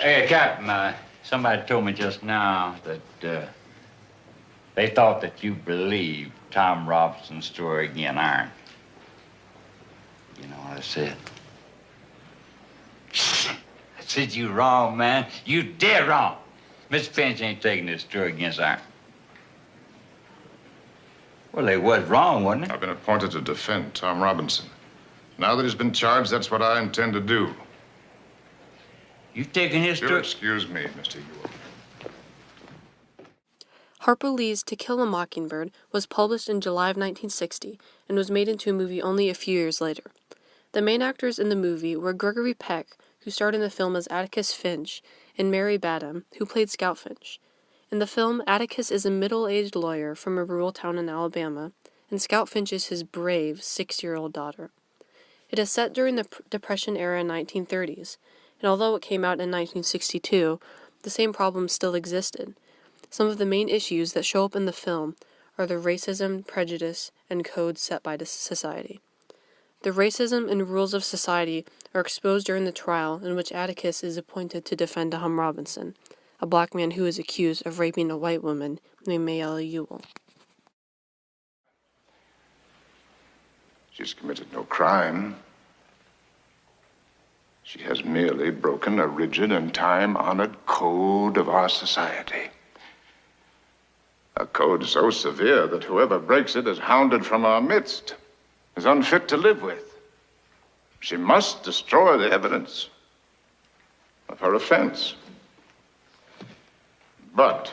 Hey, Captain, somebody told me just now that they thought that you believed Tom Robinson's story again, Iron. You know what I said? I said you wrong, man. You dead wrong. Mr. Finch ain't taking this story against Iron. Well, they was wrong, wasn't it? I've been appointed to defend Tom Robinson. Now that he's been charged, that's what I intend to do. You've taken his story... Excuse me, Mr. Ewell. Harper Lee's To Kill a Mockingbird was published in July of 1960 and was made into a movie only a few years later. The main actors in the movie were Gregory Peck, who starred in the film as Atticus Finch, and Mary Badham, who played Scout Finch. In the film, Atticus is a middle-aged lawyer from a rural town in Alabama, and Scout Finch is his brave 6-year-old daughter. It is set during the Depression era 1930s, and although it came out in 1962, the same problems still existed. Some of the main issues that show up in the film are the racism, prejudice, and codes set by society. The racism and rules of society are exposed during the trial in which Atticus is appointed to defend Tom Robinson, a black man who is accused of raping a white woman named Mayella Ewell. She's committed no crime. She has merely broken a rigid and time-honored code of our society. A code so severe that whoever breaks it is hounded from our midst, is unfit to live with. She must destroy the evidence of her offense. But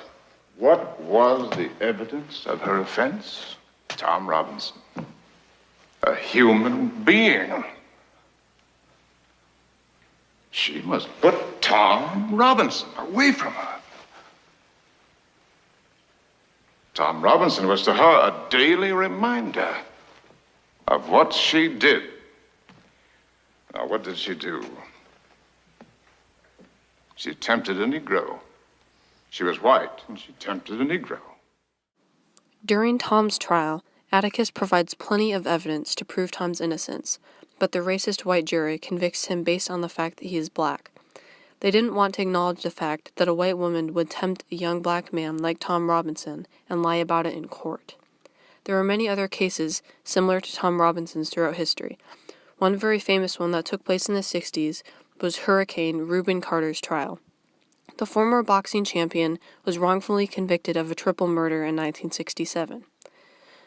what was the evidence of her offense? Tom Robinson, a human being. She must put Tom Robinson away from her. Tom Robinson was to her a daily reminder of what she did. Now, what did she do? She tempted a Negro. She was white, and she tempted a Negro. During Tom's trial, Atticus provides plenty of evidence to prove Tom's innocence, but the racist white jury convicts him based on the fact that he is black. They didn't want to acknowledge the fact that a white woman would tempt a young black man like Tom Robinson and lie about it in court. There are many other cases similar to Tom Robinson's throughout history. One very famous one that took place in the 60s was Hurricane Reuben Carter's trial. The former boxing champion was wrongfully convicted of a triple murder in 1967.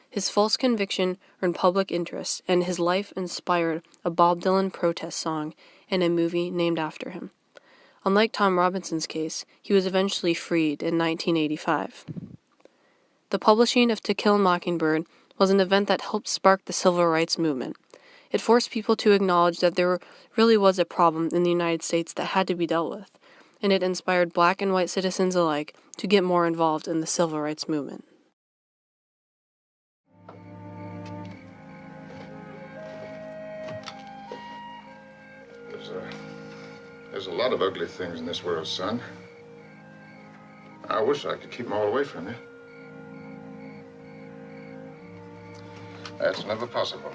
His false conviction earned public interest, and his life inspired a Bob Dylan protest song and a movie named after him. Unlike Tom Robinson's case, he was eventually freed in 1985. The publishing of To Kill a Mockingbird was an event that helped spark the civil rights movement. It forced people to acknowledge that there really was a problem in the United States that had to be dealt with, and it inspired black and white citizens alike to get more involved in the civil rights movement. There's a lot of ugly things in this world, son. I wish I could keep them all away from you. That's never possible.